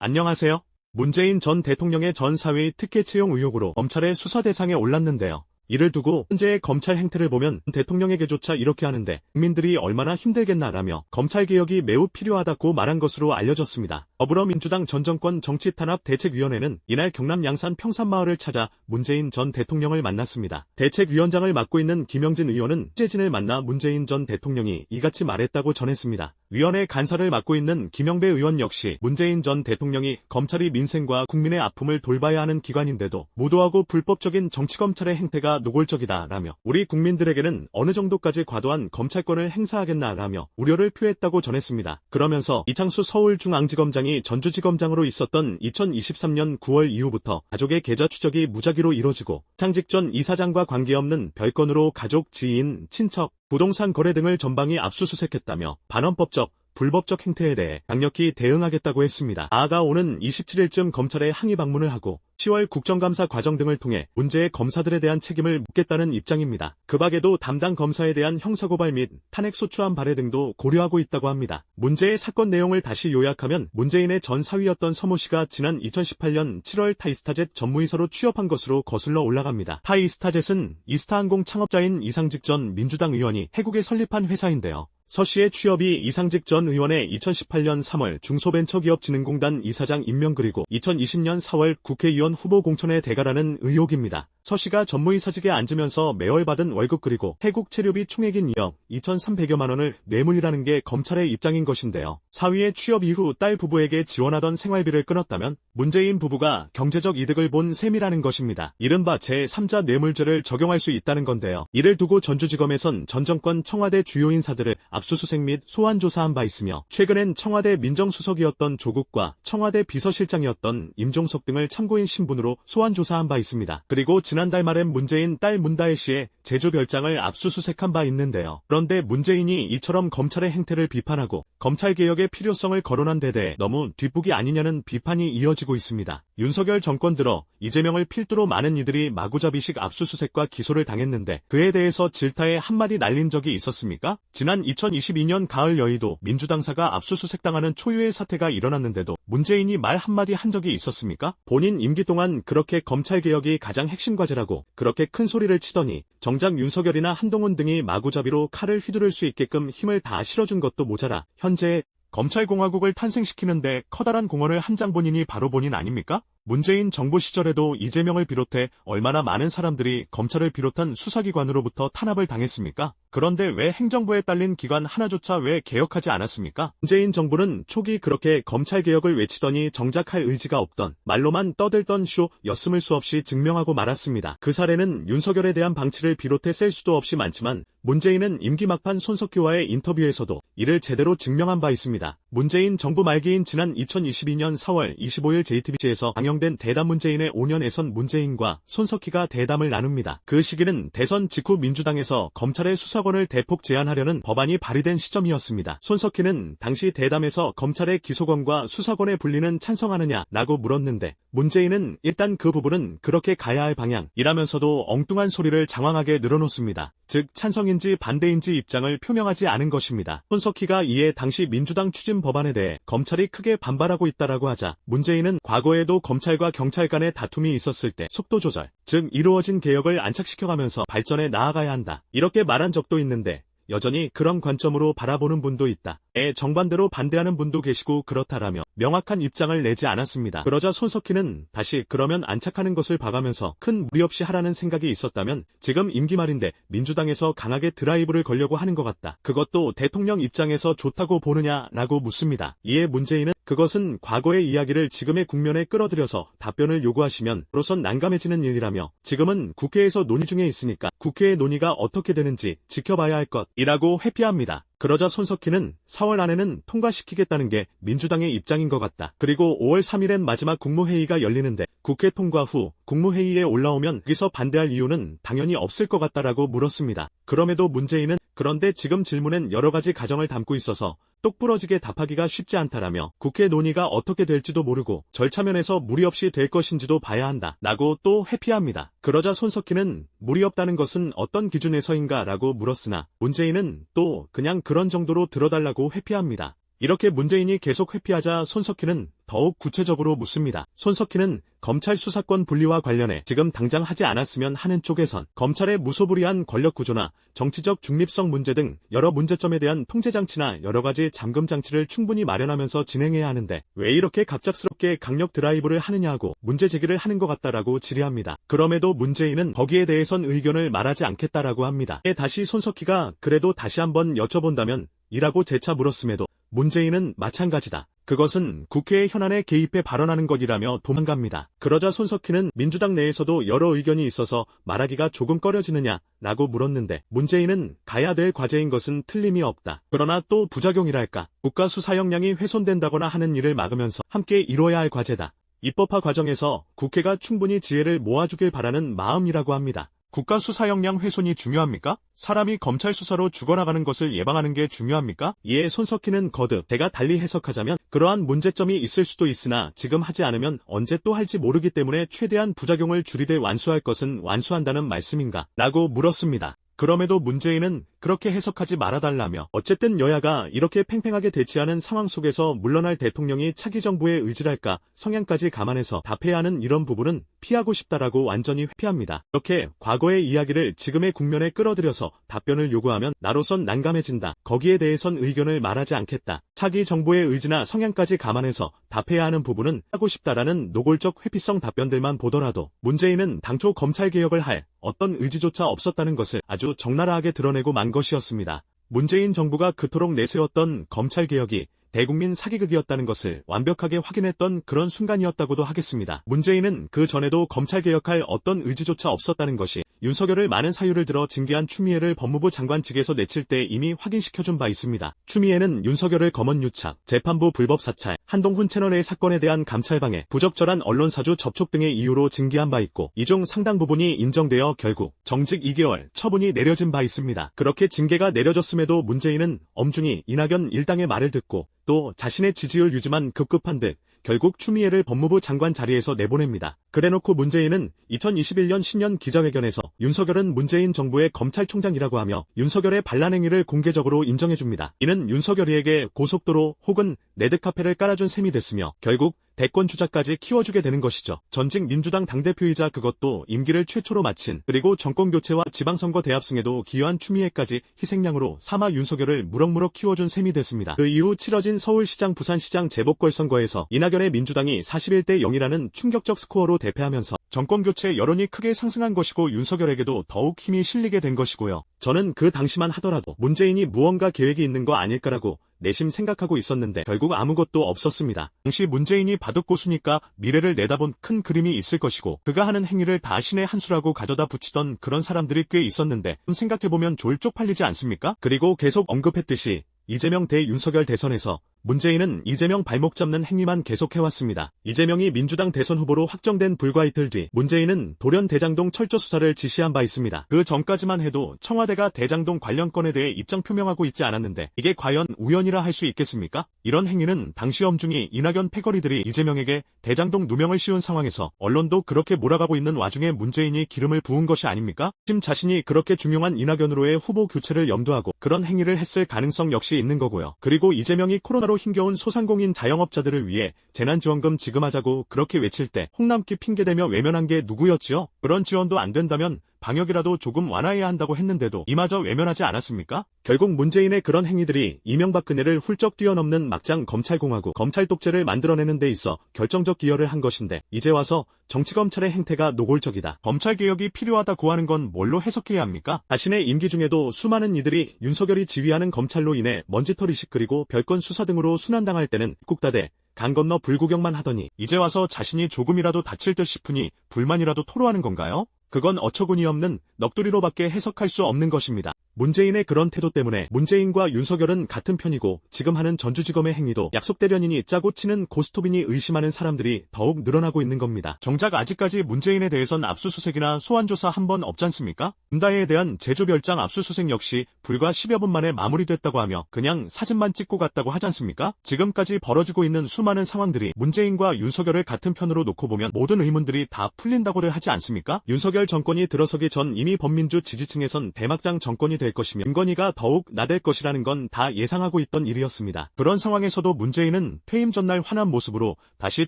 안녕하세요. 문재인 전 대통령의 전 사위 특혜 채용 의혹으로 검찰의 수사 대상에 올랐는데요. 이를 두고 현재의 검찰 행태를 보면 대통령에게조차 이렇게 하는데 국민들이 얼마나 힘들겠나라며 검찰개혁이 매우 필요하다고 말한 것으로 알려졌습니다. 더불어민주당 전 정권 정치탄압대책위원회는 이날 경남 양산 평산마을을 찾아 문재인 전 대통령을 만났습니다. 대책위원장을 맡고 있는 김영진 의원은 취재진을 만나 문재인 전 대통령이 이같이 말했다고 전했습니다. 위원회 간사를 맡고 있는 김영배 의원 역시 문재인 전 대통령이 검찰이 민생과 국민의 아픔을 돌봐야 하는 기관인데도 무도하고 불법적인 정치검찰의 행태가 노골적이다라며 우리 국민들에게는 어느 정도까지 과도한 검찰권을 행사하겠나라며 우려를 표했다고 전했습니다. 그러면서 이창수 서울중앙지검장이 전주지검장으로 있었던 2023년 9월 이후부터 가족의 계좌 추적이 무작위로 이뤄지고 상직 전 이사장과 관계없는 별건으로 가족, 지인, 친척, 부동산 거래 등을 전방위 압수수색했다며 반헌법적, 불법적 행태에 대해 강력히 대응하겠다고 했습니다. 나아가 오는 27일쯤 검찰에 항의 방문을 하고 10월 국정감사 과정 등을 통해 문제의 검사들에 대한 책임을 묻겠다는 입장입니다. 그 밖에도 담당 검사에 대한 형사고발 및 탄핵소추안 발의 등도 고려하고 있다고 합니다. 문제의 사건 내용을 다시 요약하면 문재인의 전 사위였던 서모 씨가 지난 2018년 7월 타이스타젯 전무이사로 취업한 것으로 거슬러 올라갑니다. 타이스타젯은 이스타항공 창업자인 이상직 전 민주당 의원이 태국에 설립한 회사인데요. 서 씨의 취업이 이상직 전 의원의 2018년 3월 중소벤처기업진흥공단 이사장 임명 그리고 2020년 4월 국회의원 후보 공천에 대가라는 의혹입니다. 서 씨가 전무이사직에 앉으면서 매월 받은 월급 그리고 태국 체류비 총액인 2억 2,300여만 원을 뇌물이라는 게 검찰의 입장인 것인데요. 사위의 취업 이후 딸 부부에게 지원하던 생활비를 끊었다면 문재인 부부가 경제적 이득을 본 셈이라는 것입니다. 이른바 제3자 뇌물죄를 적용할 수 있다는 건데요. 이를 두고 전주지검에선 전 정권 청와대 주요 인사들을 압수수색 및 소환 조사한 바 있으며 최근엔 청와대 민정수석이었던 조국과 청와대 비서실장이었던 임종석 등을 참고인 신분으로 소환 조사한 바 있습니다. 그리고 지난달 말엔 문재인 딸 문다혜 씨의 제주 별장을 압수수색한 바 있는데요. 그런데 문재인이 이처럼 검찰의 행태를 비판하고 검찰개혁의 필요성을 거론한 데 대해 너무 뒷북이 아니냐는 비판이 이어지고 있습니다. 윤석열 정권 들어 이재명을 필두로 많은 이들이 마구잡이식 압수수색과 기소를 당했는데 그에 대해서 질타에 한마디 날린 적이 있었습니까? 지난 2022년 가을 여의도 민주당사가 압수수색당하는 초유의 사태가 일어났는데도 문재인이 말 한마디 한 적이 있었습니까? 본인 임기 동안 그렇게 검찰개혁이 가장 핵심 과제라고 그렇게 큰 소리를 치더니 정작 윤석열이나 한동훈 등이 마구잡이로 칼을 휘두를 수 있게끔 힘을 다 실어준 것도 모자라 현재 검찰공화국을 탄생시키는데 커다란 공헌을 한 장 본인이 바로 본인 아닙니까? 문재인 정부 시절에도 이재명을 비롯해 얼마나 많은 사람들이 검찰을 비롯한 수사기관으로부터 탄압을 당했습니까? 그런데 왜 행정부에 딸린 기관 하나조차 왜 개혁하지 않았습니까? 문재인 정부는 초기 그렇게 검찰개혁을 외치더니 정작 할 의지가 없던 말로만 떠들던 쇼였음을 수없이 증명하고 말았습니다. 그 사례는 윤석열에 대한 방치를 비롯해 셀 수도 없이 많지만 문재인은 임기 막판 손석희와의 인터뷰에서도 이를 제대로 증명한 바 있습니다. 문재인 정부 말기인 지난 2022년 4월 25일 JTBC에서 방영된 대담 문재인의 5년 애선 문재인과 손석희가 대담을 나눕니다. 그 시기는 대선 직후 민주당에서 검찰의 수사권을 대폭 제한하려는 법안이 발의된 시점이었습니다. 손석희는 당시 대담에서 검찰의 기소권과 수사권의 분리는 찬성하느냐라고 물었는데 문재인은 일단 그 부분은 그렇게 가야 할 방향이라면서도 엉뚱한 소리를 장황하게 늘어놓습니다. 즉 찬성인지 반대인지 입장을 표명하지 않은 것입니다. 손석희가 이에 당시 민주당 추진 법안에 대해 검찰이 크게 반발하고 있다라고 하자 문재인은 과거에도 검찰과 경찰 간의 다툼이 있었을 때 속도 조절, 즉 이루어진 개혁을 안착시켜가면서 발전해 나아가야 한다. 이렇게 말한 적도 있는데 여전히 그런 관점으로 바라보는 분도 있다. 정반대로 반대하는 분도 계시고 그렇다라며 명확한 입장을 내지 않았습니다. 그러자 손석희는 다시 그러면 안착하는 것을 봐가면서 큰 무리 없이 하라는 생각이 있었다면 지금 임기 말인데 민주당에서 강하게 드라이브를 걸려고 하는 것 같다. 그것도 대통령 입장에서 좋다고 보느냐라고 묻습니다. 이에 문재인은 그것은 과거의 이야기를 지금의 국면에 끌어들여서 답변을 요구하시면 로선 난감해지는 일이라며 지금은 국회에서 논의 중에 있으니까 국회의 논의가 어떻게 되는지 지켜봐야 할 것이라고 회피합니다. 그러자 손석희는 4월 안에는 통과시키겠다는 게 민주당의 입장인 것 같다. 그리고 5월 3일엔 마지막 국무회의가 열리는데 국회 통과 후 국무회의에 올라오면 여기서 반대할 이유는 당연히 없을 것 같다라고 물었습니다. 그럼에도 문재인은 그런데 지금 질문엔 여러 가지 가정을 담고 있어서 똑부러지게 답하기가 쉽지 않다라며 국회 논의가 어떻게 될지도 모르고 절차면에서 무리 없이 될 것인지도 봐야 한다 라고 또 회피합니다. 그러자 손석희는 무리 없다는 것은 어떤 기준에서인가 라고 물었으나 문재인은 또 그냥 그런 정도로 들어달라고 회피합니다. 이렇게 문재인이 계속 회피하자 손석희는 더욱 구체적으로 묻습니다. 손석희는 검찰 수사권 분리와 관련해 지금 당장 하지 않았으면 하는 쪽에선 검찰의 무소불위한 권력구조나 정치적 중립성 문제 등 여러 문제점에 대한 통제장치나 여러가지 잠금장치를 충분히 마련하면서 진행해야 하는데 왜 이렇게 갑작스럽게 강력 드라이브를 하느냐고 문제 제기를 하는 것 같다라고 질의합니다. 그럼에도 문재인은 거기에 대해선 의견을 말하지 않겠다라고 합니다. 다시 손석희가 그래도 다시 한번 여쭤본다면 이라고 재차 물었음에도 문재인은 마찬가지다. 그것은 국회의 현안에 개입해 발언하는 것이라며 도망갑니다. 그러자 손석희는 민주당 내에서도 여러 의견이 있어서 말하기가 조금 꺼려지느냐 라고 물었는데 문재인은 가야 될 과제인 것은 틀림이 없다. 그러나 또 부작용이랄까. 국가 수사 역량이 훼손된다거나 하는 일을 막으면서 함께 이뤄야 할 과제다. 입법화 과정에서 국회가 충분히 지혜를 모아주길 바라는 마음이라고 합니다. 국가 수사 역량 훼손이 중요합니까? 사람이 검찰 수사로 죽어나가는 것을 예방하는 게 중요합니까? 이에 손석희는 거듭 제가 달리 해석하자면 그러한 문제점이 있을 수도 있으나 지금 하지 않으면 언제 또 할지 모르기 때문에 최대한 부작용을 줄이되 완수할 것은 완수한다는 말씀인가? 라고 물었습니다. 그럼에도 문재인은 그렇게 해석하지 말아달라며 어쨌든 여야가 이렇게 팽팽하게 대치하는 상황 속에서 물러날 대통령이 차기 정부의 의지랄까 성향까지 감안해서 답해야 하는 이런 부분은 피하고 싶다라고 완전히 회피합니다. 이렇게 과거의 이야기를 지금의 국면에 끌어들여서 답변을 요구하면 나로선 난감해진다. 거기에 대해선 의견을 말하지 않겠다. 차기 정부의 의지나 성향까지 감안해서 답해야 하는 부분은 하고 싶다라는 노골적 회피성 답변들만 보더라도 문재인은 당초 검찰개혁을 할 어떤 의지조차 없었다는 것을 아주 적나라하게 드러내고 만 것이었습니다. 문재인 정부가 그토록 내세웠던 검찰개혁이 대국민 사기극이었다는 것을 완벽하게 확인했던 그런 순간이었다고도 하겠습니다. 문재인은 그 전에도 검찰개혁할 어떤 의지조차 없었다는 것이 윤석열을 많은 사유를 들어 징계한 추미애를 법무부 장관 직에서 내칠 때 이미 확인시켜준 바 있습니다. 추미애는 윤석열을 검언유착, 재판부 불법 사찰, 한동훈 채널A 사건에 대한 감찰방해, 부적절한 언론사주 접촉 등의 이유로 징계한 바 있고 이 중 상당 부분이 인정되어 결국 정직 2개월 처분이 내려진 바 있습니다. 그렇게 징계가 내려졌음에도 문재인은 엄중히 이낙연 일당의 말을 듣고 또 자신의 지지율 유지만 급급한 듯 결국 추미애를 법무부 장관 자리에서 내보냅니다. 그래놓고 문재인은 2021년 신년 기자회견에서 윤석열은 문재인 정부의 검찰총장이라고 하며 윤석열의 반란 행위를 공개적으로 인정해줍니다. 이는 윤석열이에게 고속도로 혹은 레드카펫을 깔아준 셈이 됐으며 결국 대권 주자까지 키워주게 되는 것이죠. 전직 민주당 당대표이자 그것도 임기를 최초로 마친 그리고 정권교체와 지방선거 대합승에도 기여한 추미애까지 희생양으로 삼아 윤석열을 무럭무럭 키워준 셈이 됐습니다. 그 이후 치러진 서울시장 부산시장 재보궐선거에서 이낙연의 민주당이 41대 0이라는 충격적 스코어로 대패하면서 정권교체 여론이 크게 상승한 것이고 윤석열에게도 더욱 힘이 실리게 된 것이고요. 저는 그 당시만 하더라도 문재인이 무언가 계획이 있는 거 아닐까라고 내심 생각하고 있었는데 결국 아무것도 없었습니다. 당시 문재인이 바둑고수니까 미래를 내다본 큰 그림이 있을 것이고 그가 하는 행위를 다 신의 한 수라고 가져다 붙이던 그런 사람들이 꽤 있었는데 생각해보면 졸 쪽팔리지 않습니까? 그리고 계속 언급했듯이 이재명 대 윤석열 대선에서 문재인은 이재명 발목 잡는 행위만 계속해왔습니다. 이재명이 민주당 대선 후보로 확정된 불과 이틀 뒤 문재인은 돌연 대장동 철저 수사를 지시한 바 있습니다. 그 전까지만 해도 청와대가 대장동 관련 건에 대해 입장 표명하고 있지 않았는데 이게 과연 우연이라 할 수 있겠습니까? 이런 행위는 당시 엄중히 이낙연 패거리들이 이재명에게 대장동 누명을 씌운 상황에서 언론도 그렇게 몰아가고 있는 와중에 문재인이 기름을 부은 것이 아닙니까? 심 자신이 그렇게 중용한 이낙연으로의 후보 교체를 염두하고 그런 행위를 했을 가능성 역시 있는 거고요. 그리고 이재명이 코로나로 힘겨운 소상공인 자영업자들을 위해 재난지원금 지급하자고 그렇게 외칠 때 홍남기 핑계대며 외면한 게 누구였지요? 그런 지원도 안 된다면 방역이라도 조금 완화해야 한다고 했는데도 이마저 외면하지 않았습니까? 결국 문재인의 그런 행위들이 이명박근혜를 훌쩍 뛰어넘는 막장 검찰공화국, 검찰 독재를 만들어내는 데 있어 결정적 기여를 한 것인데 이제 와서 정치검찰의 행태가 노골적이다. 검찰개혁이 필요하다고 하는 건 뭘로 해석해야 합니까? 자신의 임기 중에도 수많은 이들이 윤석열이 지휘하는 검찰로 인해 먼지털이식 그리고 별건 수사 등으로 순환당할 때는 국다대 강 건너 불구경만 하더니 이제 와서 자신이 조금이라도 다칠 듯 싶으니 불만이라도 토로하는 건가요? 그건 어처구니 없는 넋두리로밖에 해석할 수 없는 것입니다. 문재인의 그런 태도 때문에 문재인과 윤석열은 같은 편이고 지금 하는 전주지검의 행위도 약속 대련이니 짜고 치는 고스톱이니 의심하는 사람들이 더욱 늘어나고 있는 겁니다. 정작 아직까지 문재인에 대해선 압수수색이나 소환조사 한 번 없지 않습니까? 문다혜에 대한 제주별장 압수수색 역시 불과 10여 분 만에 마무리됐다고 하며 그냥 사진만 찍고 갔다고 하지 않습니까? 지금까지 벌어지고 있는 수많은 상황들이 문재인과 윤석열을 같은 편으로 놓고 보면 모든 의문들이 다 풀린다고들 하지 않습니까? 윤석열 정권이 들어서기 전 이미 범민주 지지층에선 대막장 정권이 될 것이며 김건희가 더욱 나댈 것이라는 건 다 예상하고 있던 일이었습니다. 그런 상황에서도 문재인은 퇴임 전날 환한 모습으로 다시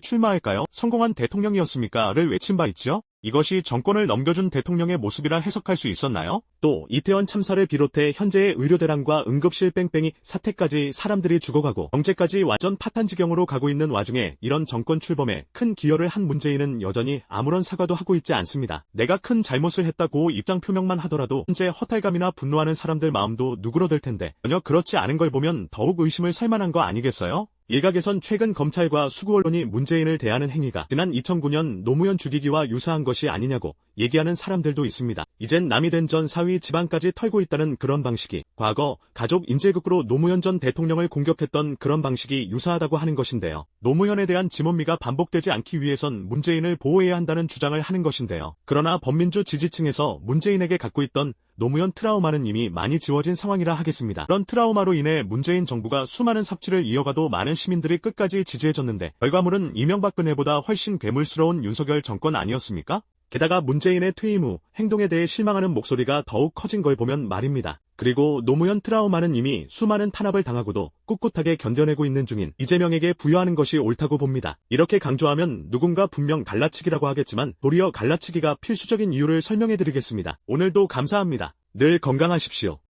출마할까요? 성공한 대통령이었습니까?를 외친 바 있지요? 이것이 정권을 넘겨준 대통령의 모습이라 해석할 수 있었나요? 또 이태원 참사를 비롯해 현재의 의료대란과 응급실 뺑뺑이 사태까지 사람들이 죽어가고 경제까지 완전 파탄지경으로 가고 있는 와중에 이런 정권 출범에 큰 기여를 한 문재인은 여전히 아무런 사과도 하고 있지 않습니다. 내가 큰 잘못을 했다고 입장 표명만 하더라도 현재 허탈감이나 분노하는 사람들 마음도 누그러들 텐데 전혀 그렇지 않은 걸 보면 더욱 의심을 살 만한 거 아니겠어요? 일각에선 최근 검찰과 수구 언론이 문재인을 대하는 행위가 지난 2009년 노무현 죽이기와 유사한 것이 아니냐고 얘기하는 사람들도 있습니다. 이젠 남이 된 전 사위 집안까지 털고 있다는 그런 방식이 과거 가족 인질극으로 노무현 전 대통령을 공격했던 그런 방식이 유사하다고 하는 것인데요. 노무현에 대한 지몬미가 반복되지 않기 위해선 문재인을 보호해야 한다는 주장을 하는 것인데요. 그러나 범민주 지지층에서 문재인에게 갖고 있던 노무현 트라우마는 이미 많이 지워진 상황이라 하겠습니다. 그런 트라우마로 인해 문재인 정부가 수많은 삽질을 이어가도 많은 시민들이 끝까지 지지해줬는데 결과물은 이명박근혜보다 훨씬 괴물스러운 윤석열 정권 아니었습니까? 게다가 문재인의 퇴임 후 행동에 대해 실망하는 목소리가 더욱 커진 걸 보면 말입니다. 그리고 노무현 트라우마는 이미 수많은 탄압을 당하고도 꿋꿋하게 견뎌내고 있는 중인 이재명에게 부여하는 것이 옳다고 봅니다. 이렇게 강조하면 누군가 분명 갈라치기라고 하겠지만 도리어 갈라치기가 필수적인 이유를 설명해드리겠습니다. 오늘도 감사합니다. 늘 건강하십시오.